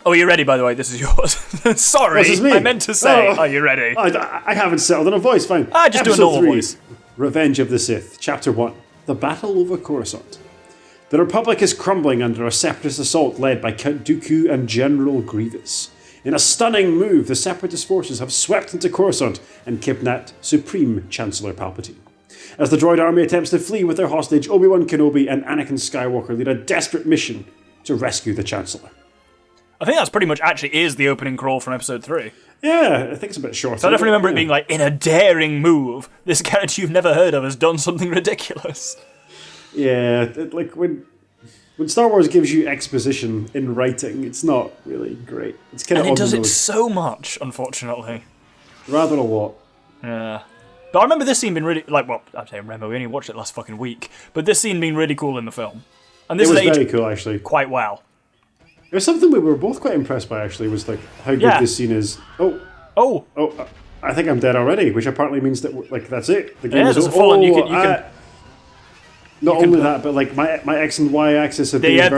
Oh, are you ready, by the way? This is yours. Sorry, This is me. I meant to say, are you ready? I haven't settled on a voice, fine. Just do a Episode normal 3, voice. Revenge of the Sith, Chapter 1, The Battle over Coruscant. The Republic is crumbling under a separatist assault led by Count Dooku and General Grievous. In a stunning move, the separatist forces have swept into Coruscant and kidnapped Supreme Chancellor Palpatine. As the droid army attempts to flee with their hostage, Obi-Wan Kenobi and Anakin Skywalker lead a desperate mission to rescue the Chancellor. I think that's pretty much actually is the opening crawl from episode 3. Yeah, I think it's a bit short. So I definitely remember it being like, in a daring move, this character you've never heard of has done something ridiculous. Yeah, like when Star Wars gives you exposition in writing, it's not really great. It's kind of And it does it so much, unfortunately. Rather a lot. Yeah. But I remember this scene being really, like, well, I say remember, we only watched it last fucking week, but this scene being really cool in the film. And this It was is very cool, actually. quite well. There's something we were both quite impressed by, actually, was like how good this scene is. Oh, I think I'm dead already, which apparently means that like that's it. The game is full on. You can not only that, but like my X and Y axis have been inverted.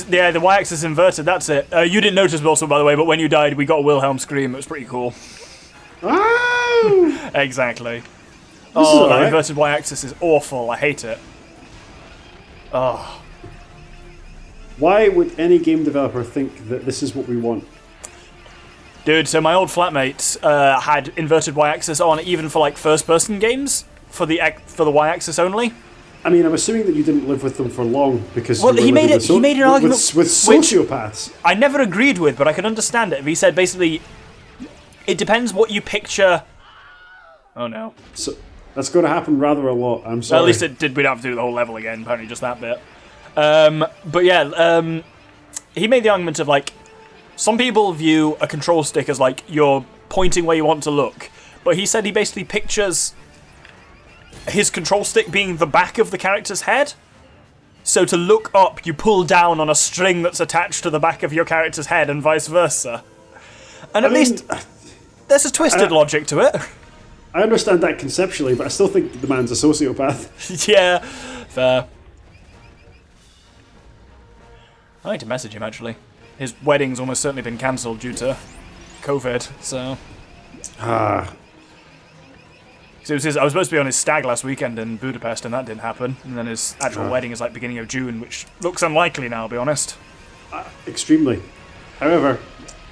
The Y axis inverted. That's it. You didn't notice also, by the way, but when you died, we got a Wilhelm scream. It was pretty cool. Oh! Exactly. This is the alright. inverted Y axis is awful. I hate it. Oh. Why would any game developer think that this is what we want? Dude, so my old flatmate had inverted Y-axis on even for like first-person games for the Y-axis only. I mean, I'm assuming that you didn't live with them for long because He made an argument with sociopaths. I never agreed with, but I can understand it. He said basically, it depends what you picture. Oh no! So that's going to happen rather a lot. I'm sorry. Well, at least it did. We don't have to do the whole level again. Apparently, just that bit. But yeah, he made the argument of like, some people view a control stick as like you're pointing where you want to look, but he said he basically pictures his control stick being the back of the character's head. So to look up, you pull down on a string that's attached to the back of your character's head, and vice versa. And at least there's a twisted logic to it. I understand that conceptually, but I still think the man's a sociopath. Yeah, fair. I need to message him, actually. His wedding's almost certainly been cancelled due to COVID, so... I was supposed to be on his stag last weekend in Budapest, and that didn't happen. And then his actual wedding is like beginning of June, which looks unlikely now, I'll be honest. Extremely. However,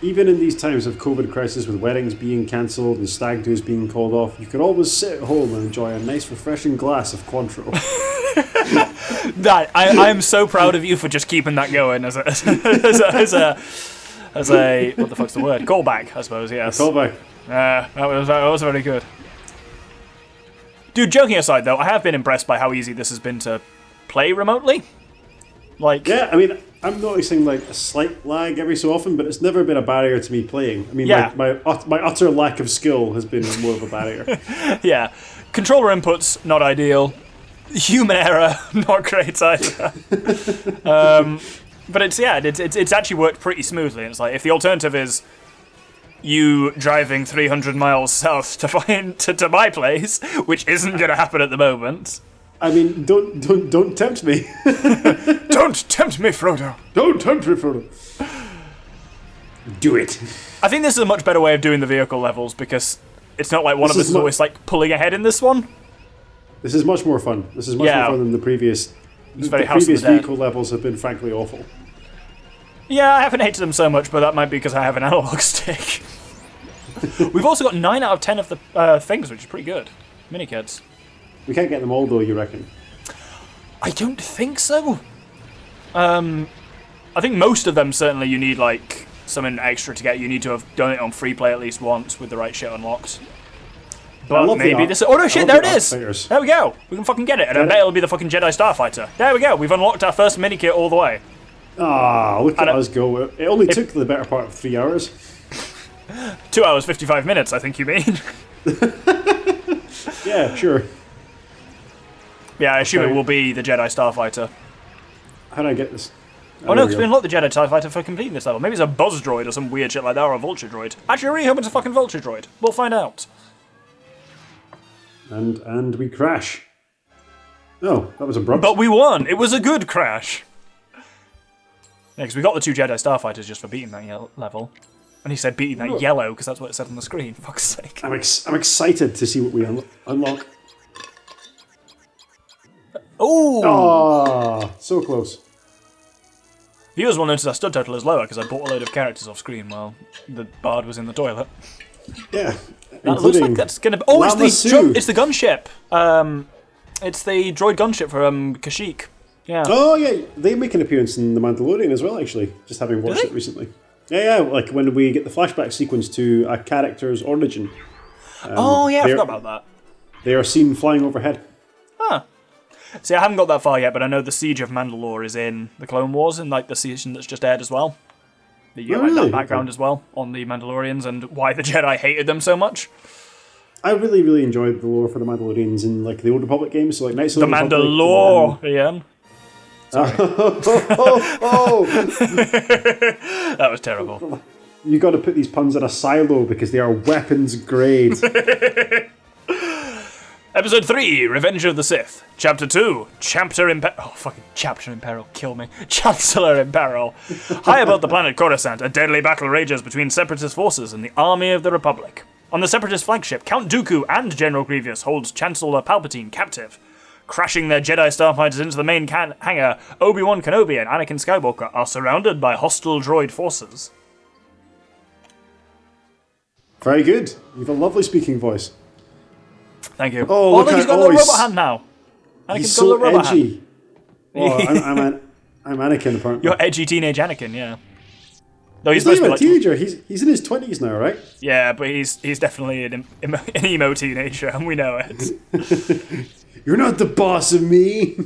even in these times of COVID crisis with weddings being cancelled and stag do's being called off, you can always sit at home and enjoy a nice refreshing glass of Cointreau. I am so proud of you for just keeping that going as a what the fuck's the word? Callback, I suppose. Yes. Callback. That was very good. Dude, joking aside though, I have been impressed by how easy this has been to play remotely. Like, yeah, I mean, I'm noticing like a slight lag every so often, but it's never been a barrier to me playing. I mean, my utter lack of skill has been more of a barrier. Yeah, controller inputs not ideal. Human error, not great either. But it's actually worked pretty smoothly. It's like if the alternative is you driving 300 miles south to find to my place, which isn't going to happen at the moment. I mean, don't tempt me. Don't tempt me, Frodo. Don't tempt me, Frodo. Do it. I think this is a much better way of doing the vehicle levels because it's not like one of us is always like pulling ahead in this one. This is much more fun. This is much more fun than the previous. It's very the previous House of the vehicle levels have been frankly awful. Yeah, I haven't hated them so much, but that might be because I have an analog stick. We've also got 9 out of 10 of the things, which is pretty good. Mini-kids. We can't get them all, though, you reckon? I don't think so. I think most of them, certainly, you need, like, something extra to get. You need to have done it on free play at least once with the right shit unlocked. But maybe this... Oh, no, shit, there it is! Fighters. There we go. We can fucking get it. And I bet it'll be the fucking Jedi Starfighter. There we go. We've unlocked our first mini-kit all the way. Ah, look at us go. It only took the better part of 3 hours. 2 hours, 55 minutes, I think you mean. Yeah, sure. Yeah, I assume it will be the Jedi Starfighter. How do I get this? Oh no, because we unlocked the Jedi Starfighter for completing this level. Maybe it's a Buzz droid or some weird shit like that, or a Vulture droid. Actually, I really hope it's a fucking Vulture droid. We'll find out. And we crash. Oh, that was abrupt. But we won. It was a good crash. Yeah, because we got the 2 Jedi Starfighters just for beating that level. And he said beating that yellow, because that's what it said on the screen. Fuck's sake. I'm excited to see what we unlock. Ooh! Oh, so close. Viewers will notice our stud total is lower because I bought a load of characters off screen while the bard was in the toilet. Yeah. That looks like that's gonna be... Oh, it's the gunship! It's the droid gunship for Kashyyyk. Yeah. Oh, yeah. They make an appearance in The Mandalorian as well, actually. Just having watched it recently. Yeah, like when we get the flashback sequence to a character's origin. I forgot about that. They are seen flying overhead. Huh. See, I haven't got that far yet, but I know the Siege of Mandalore is in the Clone Wars, and like the season that's just aired as well. You get like that background as well on the Mandalorians and why the Jedi hated them so much. I really, really enjoyed the lore for the Mandalorians in like the Old Republic games, so like Knights of the Mandalorian. That was terrible. You got to put these puns in a silo because they are weapons grade. Episode 3, Revenge of the Sith. Chapter 2, Chapter in Peril. Oh, fucking Chapter in Peril, kill me. Chancellor in Peril. High above the planet Coruscant, a deadly battle rages between Separatist forces and the army of the Republic. On the Separatist flagship, Count Dooku and General Grievous hold Chancellor Palpatine captive. Crashing their Jedi Starfighters into the main hangar, Obi-Wan Kenobi and Anakin Skywalker are surrounded by hostile droid forces. Very good. You have a lovely speaking voice. Thank you. Oh, look, he's got a little robot hand now. He's so edgy. Oh, I'm Anakin, apparently. You're edgy teenage Anakin, yeah. No, he's not even a teenager. He's in his 20s now, right? Yeah, but he's definitely an emo teenager, and we know it. You're not the boss of me.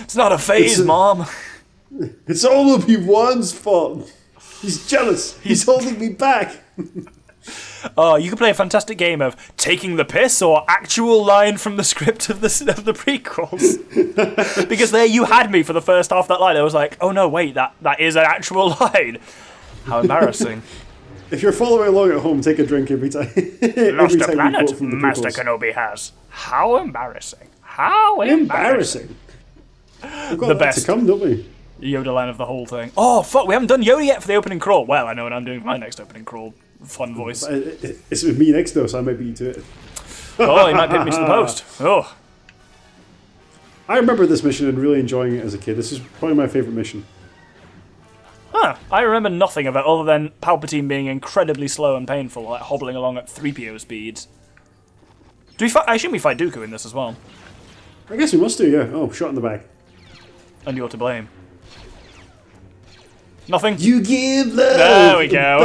It's not a phase, Mom. It's all Obi-Wan's fault. He's jealous. He's holding me back. Oh, you could play a fantastic game of taking the piss or actual line from the script of the prequels. Because there you had me for the first half of that line. I was like, oh no, wait, that is an actual line. How embarrassing. If you're following along at home, take a drink every time. Lost a planet, Master Kenobi has. How embarrassing. How embarrassing. We've got the best to come, don't we? Yoda line of the whole thing. Oh, fuck, we haven't done Yoda yet for the opening crawl. Well, I know what I'm doing for my next opening crawl. Fun voice. It's with me next, though, so I might beat you to it. Oh, he might pick me to the post. Oh. I remember this mission and really enjoying it as a kid. This is probably my favourite mission. Huh. I remember nothing of it other than Palpatine being incredibly slow and painful, like hobbling along at 3PO speeds. I assume we fight Dooku in this as well. I guess we must do, yeah. Oh, shot in the back. And you're to blame. Nothing? You give love. There we go.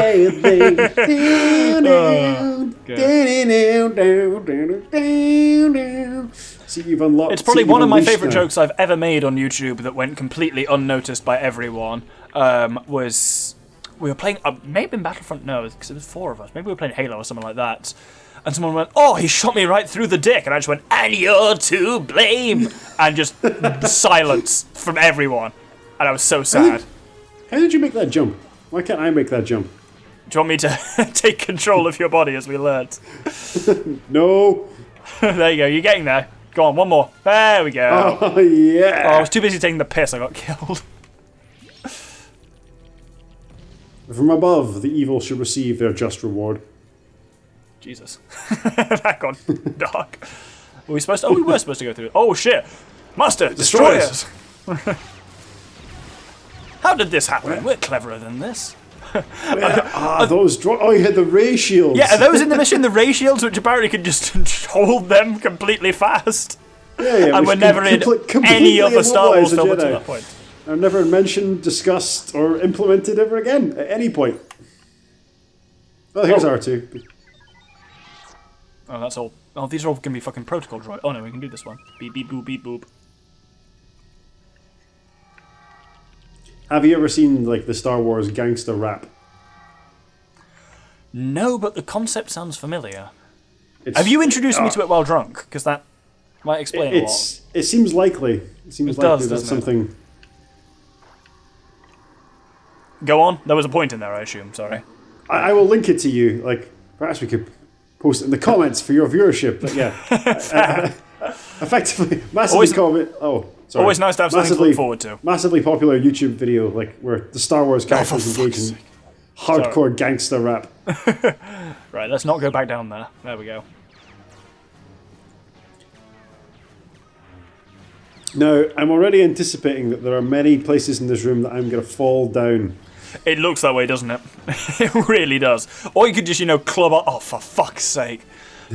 See, you've unlocked. It's probably one of my favourite jokes I've ever made on YouTube that went completely unnoticed by everyone. Was we were playing, maybe in Battlefront, no, because it was 4 of us. Maybe we were playing Halo or something like that. And someone went, oh, he shot me right through the dick. And I just went, and you're to blame. And just silence from everyone. And I was so sad. How did you make that jump? Why can't I make that jump? Do you want me to take control of your body as we learnt? No. There you go, you're getting there. Go on, one more. There we go. Oh, yeah. Oh, I was too busy taking the piss, I got killed. From above, the evil should receive their just reward. Jesus. That got dark. Were we supposed to? Oh, we were supposed to go through it. Oh, shit. Master, destroyers. How did this happen? We're cleverer than this. Those oh, you had the ray shields. Yeah, are those in the mission the ray shields, which apparently can just hold them completely fast? Yeah, and we're never in any other Star Wars film until that point. Are never mentioned, discussed, or implemented ever again at any point. Well, here's R2. Oh, that's all. Oh, these are all going to be fucking protocol droid. Oh no, we can do this one. Beep, beep, boop, beep, boop. Have you ever seen like the Star Wars gangster rap? No, but the concept sounds familiar. Have you introduced me to it while drunk? Because that might explain a lot. It seems likely. It seems likely that's something. Go on. There was a point in there, I assume. Sorry. I will link it to you. Like perhaps we could post it in the comments for your viewership. But yeah, Effectively, massively Always- comment. Oh, sorry. Always nice to have something to look forward to. Massively popular YouTube video, like where the Star Wars characters for engage fuck's in hardcore gangster rap. Right, let's not go back down there. There we go. Now, I'm already anticipating that there are many places in this room that I'm going to fall down. It looks that way, doesn't it? It really does. Or you could just, club up. Oh, for fuck's sake.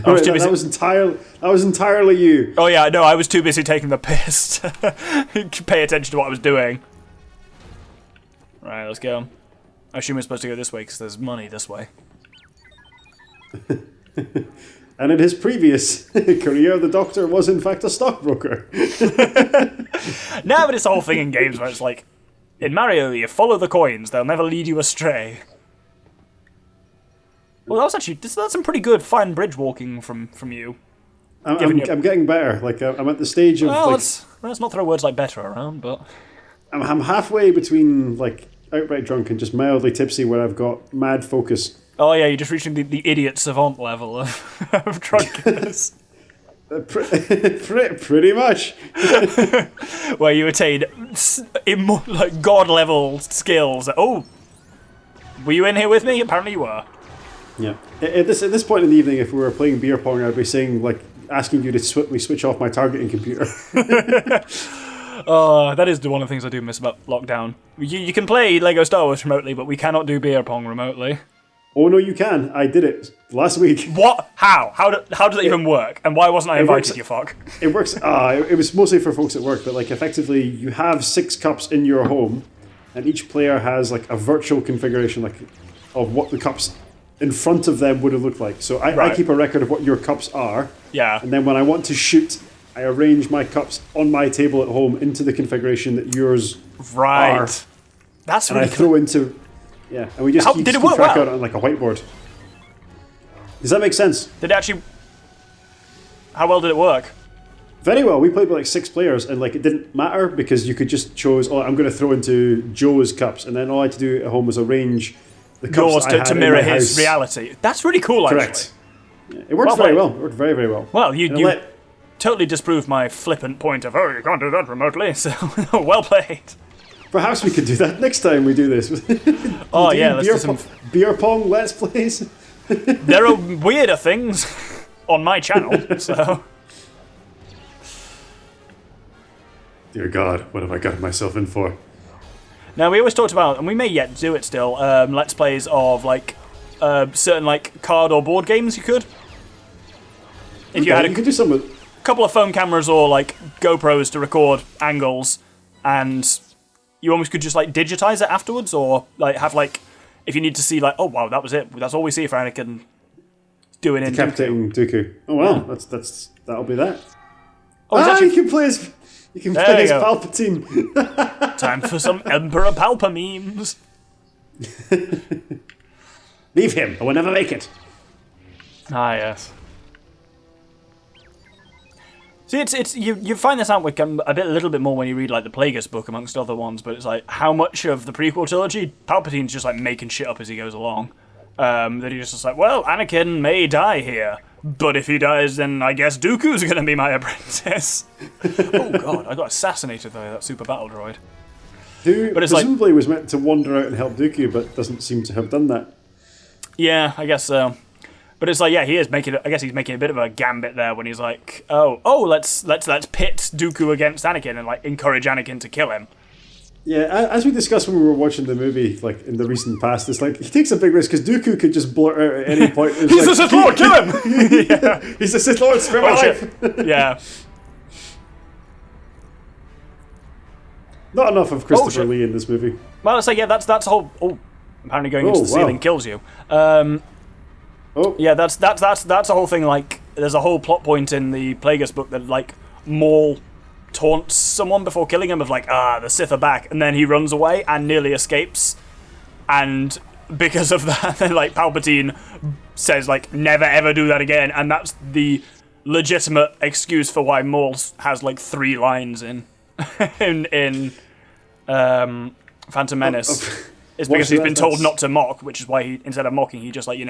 I was too busy. That was entirely you. Oh, yeah, no, I was too busy taking the piss to pay attention to what I was doing. Right, let's go. I assume we're supposed to go this way because there's money this way. And in his previous career, the Doctor was in fact a stockbroker. No, but it's the whole thing in games where it's like, in Mario, you follow the coins, they'll never lead you astray. Well, that's some pretty good fine bridge walking from you. I'm getting better. Like I'm at the stage of. Well, like, let's not throw words like better around, but I'm halfway between like outright drunk and just mildly tipsy, where I've got mad focus. oh yeah, you're just reaching the idiot savant level of drunkenness, Pretty much. where you attain like god level skills. Oh, were you in here with me? Apparently you were. Yeah. At this point in the evening, if we were playing beer pong, I'd be saying like asking you to switch off my targeting computer. That is one of the things I do miss about lockdown. You can play Lego Star Wars remotely, but we cannot do beer pong remotely. Oh no, you can. I did it last week. What? How? How does that even work? And why wasn't I invited, you fuck? It works. It was mostly for folks at work, but like effectively, you have 6 cups in your home, and each player has like a virtual configuration, like of what the cups in front of them would have looked like. So I keep a record of what your cups are. Yeah. And then when I want to shoot, I arrange my cups on my table at home into the configuration that yours are. That's And really I throw into... Yeah, and we just keep did it keep work track well? of it on like a whiteboard. Does that make sense? Did it actually... How well did it work? Very well. We played with like 6 players, and like it didn't matter because you could just choose, oh, I'm going to throw into Joe's cups, and then all I had to do at home was arrange the cups Yours that I had to in mirror my his house. reality. That's really cool, actually. Correct. Yeah, it worked very well. It worked very, very well. Well, you totally disproved my flippant point of, oh, you can't do that remotely, so well played. Perhaps we could do that next time we do this. Oh, yeah, let's do some... Beer pong let's plays. There are weirder things on my channel, so... Dear God, what have I gotten myself in for? Now, we always talked about, and we may yet do it still, let's plays of, like, certain, like, card or board games you could. If you had you could do some with... couple of phone cameras or, like, GoPros to record angles, and you almost could just, like, digitize it afterwards, or, like, have, like, if you need to see, like, oh, wow, that was it. That's all we see for Anakin doing in Decapitating Dooku. Oh, wow, that'll be that. Oh, actually... you can play as... You can There play you as go. Palpatine. Time for some Emperor Palpa memes. Leave him, I will never make it. Ah, yes. See, it's you find this out with a little bit more when you read like the Plagueis book amongst other ones, but it's like how much of the prequel trilogy Palpatine's just like making shit up as he goes along. That he's just like, well, Anakin may die here, but if he dies, then I guess Dooku's gonna be my apprentice. Oh god, I got assassinated by that super battle droid. Who But it's presumably was meant to wander out and help Dooku, but doesn't seem to have done that. Yeah, I guess so. But it's like, yeah, he's making a bit of a gambit there when he's like, oh, let's pit Dooku against Anakin and like encourage Anakin to kill him. Yeah, as we discussed when we were watching the movie, like in the recent past, it's like he takes a big risk because Dooku could just blurt out at any point. He's like, a Sith Lord, kill him! Yeah. He's a Sith Lord, spare my life. Yeah. Not enough of Christopher shit. Lee in this movie. Well, it's like, yeah, that's a whole. Oh, apparently going into the wow. ceiling kills you. Oh, Yeah, that's a whole thing. Like, there's a whole plot point in the Plagueis book that like Maul taunts someone before killing him of like, the Sith are back, and then he runs away and nearly escapes, and because of that, then like Palpatine says like, never ever do that again, and that's the legitimate excuse for why Maul has like 3 lines in Phantom Menace. It's because he's been told not to mock, which is why he, instead of mocking, he just like,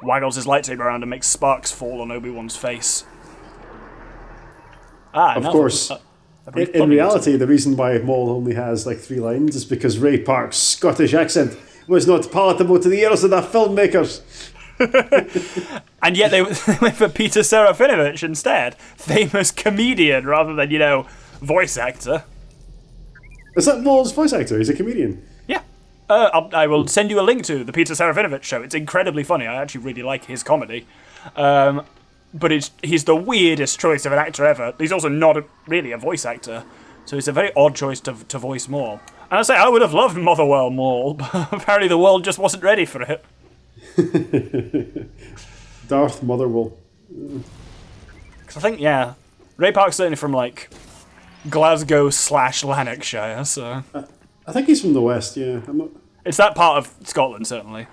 waggles his lightsaber around and makes sparks fall on Obi-Wan's face. Of course, in reality, the reason why Maul only has like 3 lines is because Ray Park's Scottish accent was not palatable to the ears of the filmmakers. And yet they went for Peter Serafinovich instead. Famous comedian rather than, voice actor. Is that Maul's voice actor? He's a comedian. Yeah. I will send you a link to the Peter Serafinovich show. It's incredibly funny. I actually really like his comedy. But he's the weirdest choice of an actor ever. He's also not really a voice actor. So it's a very odd choice to voice Maul. And I say I would have loved Motherwell Maul, but apparently the world just wasn't ready for it. Darth Motherwell. Because I think, Ray Park's certainly from, Glasgow/Lanarkshire, so... I think he's from the West, yeah. It's that part of Scotland, certainly.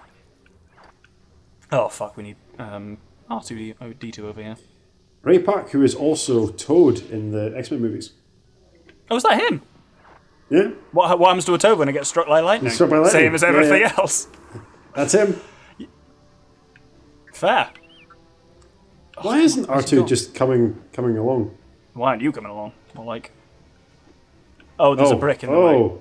Oh, fuck, we need R2D2 over here. Ray Park, who is also Toad in the X-Men movies. Oh, is that him? Yeah. What happens to a Toad when it gets struck by lightning? Struck by lightning. Same as everything else. That's him. Fair. Why isn't R2 just coming along? Why aren't you coming along? Well, there's a brick in the way.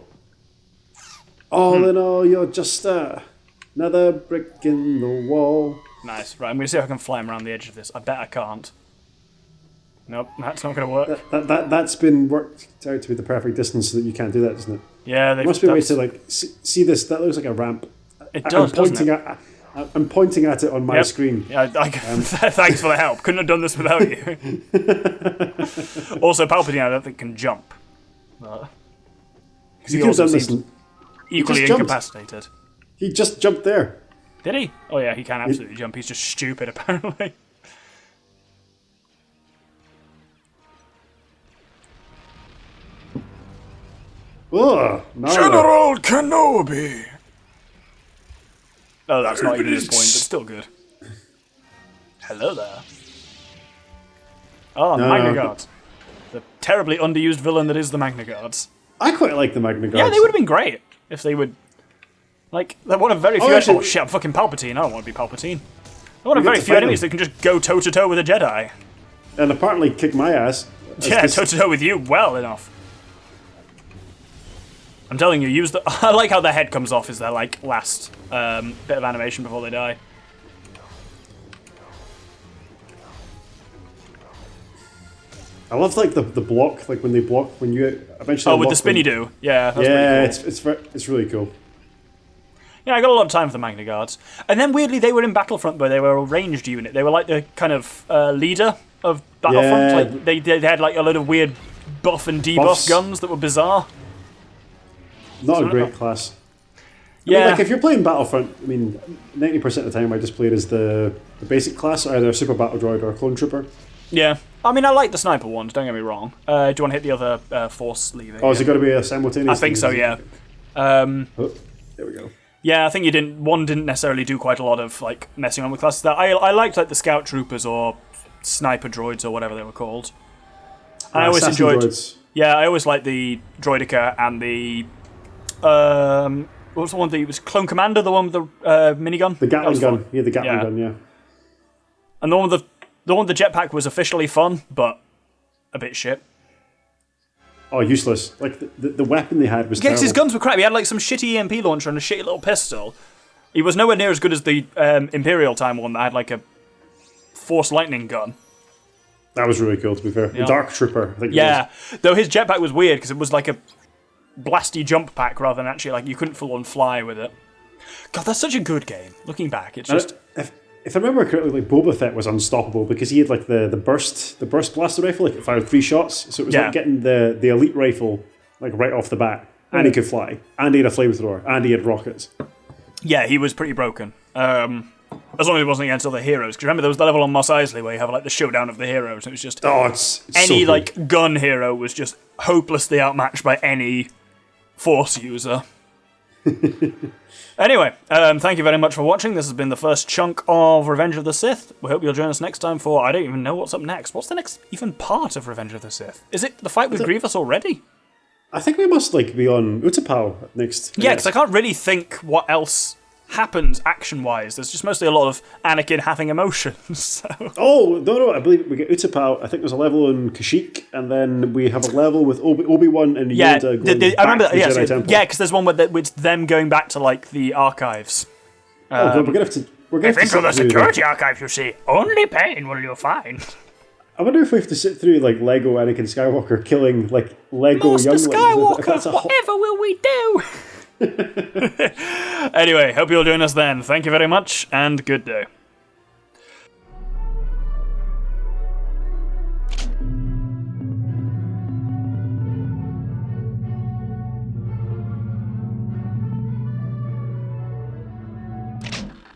All in all, you're just another brick in the wall. Nice. Right, I'm going to see if I can fly him around the edge of this. I bet I can't. Nope, that's not going to work. That's been worked out to be the perfect distance so that you can't do that, doesn't it? Yeah, there must be a way to see this. That looks like a ramp. It does, doesn't it? I'm pointing at it on my screen. Yeah, thanks for the help. Couldn't have done this without you. Also, Palpatine, I don't think can jump. He also seems equally incapacitated. He just jumped there. Did he? Oh yeah, he can absolutely jump. He's just stupid, apparently. General Kenobi! Oh, that's not even his point, but still good. Hello there. Oh, Magna Guards. The terribly underused villain that is the Magna Guards. I quite like the Magna Guards. Yeah, they would have been great if they would... they're one of very few... Oh, shit, I'm fucking Palpatine. I don't want to be Palpatine. They're one of very few enemies that can just go toe-to-toe with a Jedi. And apparently kick my ass. Yeah, toe-to-toe with you well enough. I'm telling you, use the... I like how their head comes off as their, last bit of animation before they die. I love, the block, when they block, when you eventually... Oh, with the spinny do. Yeah, that's pretty cool. It's it's really cool. Yeah, I got a lot of time for the Magna Guards. And then, weirdly, they were in Battlefront, but they were a ranged unit. They were, the kind of leader of Battlefront. Yeah. They had, a lot of weird buff and debuff guns that were bizarre. Not a great class. Yeah. I mean, if you're playing Battlefront, 90% of the time I just played as the basic class, either a Super Battle Droid or a Clone Trooper. Yeah. I like the sniper ones, don't get me wrong. Do you want to hit the other Force lever? Oh, has it got to be a simultaneous? I think so, yeah. There we go. Yeah, I think one didn't necessarily do quite a lot of, messing around with classes. I liked, the Scout Troopers or Sniper Droids or whatever they were called. And I always enjoyed... Droids. Yeah, I always liked the Droideka and the... what was the one? It was Clone Commander, the one with the minigun? The Gatling gun. Yeah, the Gatling gun, yeah. And the one with the jetpack was officially fun, but a bit shit. Oh, useless. The weapon they had was terrible. His guns were crap. He had some shitty EMP launcher and a shitty little pistol. He was nowhere near as good as the Imperial time one that had a Force lightning gun. That was really cool, to be fair. Yeah. The Dark Trooper, I think it was. Though his jetpack was weird because it was a blasty jump pack rather than actually you couldn't full on fly with it. God, that's such a good game. Looking back, it's just... If I remember correctly, Boba Fett was unstoppable because he had the burst blaster rifle, it fired 3 shots, so it was getting the elite rifle right off the bat, and he could fly, and he had a flamethrower, and he had rockets. Yeah, he was pretty broken. As long as it wasn't against other heroes. Because remember, there was the level on Mos Eisley where you have the showdown of the heroes. It was just it's any so gun hero was just hopelessly outmatched by any Force user. Anyway, thank you very much for watching. This has been the first chunk of Revenge of the Sith. We hope you'll join us next time for... I don't even know what's up next. What's the next even part of Revenge of the Sith? Is it the fight with Grievous already? I think we must be on Utapau next. Yeah, because I can't really think what else happens action-wise. There's just mostly a lot of Anakin having emotions. So. Oh, no, I believe we get Utapau. I think there's a level in Kashyyyk, and then we have a level with Obi-Wan and Yoda going I remember. back to the Jedi Temple. Yeah, because there's one where it's them going back to like the archives. God, we're gonna have to. We're gonna have to Into the sit through security archive, you see. Only pain will you find. I wonder if we have to sit through like Lego Anakin Skywalker killing like Lego Master younglings. Skywalker, whatever will we do? Anyway, hope you'll join us then. Thank you very much, and good day.